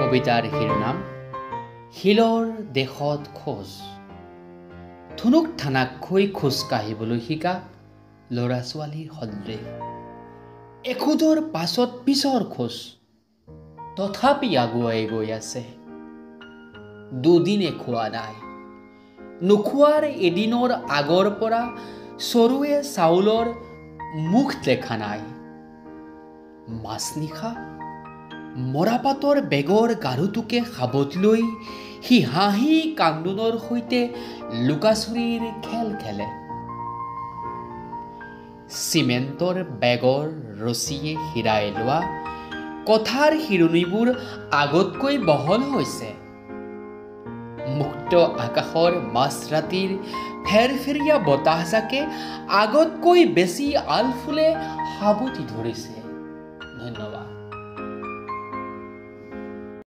কবিতাৰ শিৰোনাম শিলৰ দেশত খোজ। ধুনুক ঠানাকৈ খোজ কাঢ়িবলৈ শিকা ল'ৰা ছোৱালীৰ সদৃশ। এখোজৰ পাছত পিছৰ খোজ, তথাপি আগুৱাই গৈ আছে। দুদিনে খোৱা নাই, নোখোৱাৰ এদিনৰ আগৰ পৰা চৰুৱে চাউলৰ মুখ দেখা নাই। মাছনিশা মৰাপাতৰ বেগৰ গাৰুটোকে সাবট লৈ সি হাঁহি কান্দোনৰ সৈতে লুকাচুৰিৰ খেল খেলে। চিমেণ্টৰ বেগৰ ৰছীয়ে হিৰাই লোৱা কথাৰ শিৰণিবোৰ আগতকৈ বহল হৈছে। মুক্ত আকাশৰ মাঝৰাতিৰ ফেৰফেৰীয়া বতাহজাকে আগতকৈ বেছি আলফুলে সাবটি ধৰিছে। ধন্যবাদ।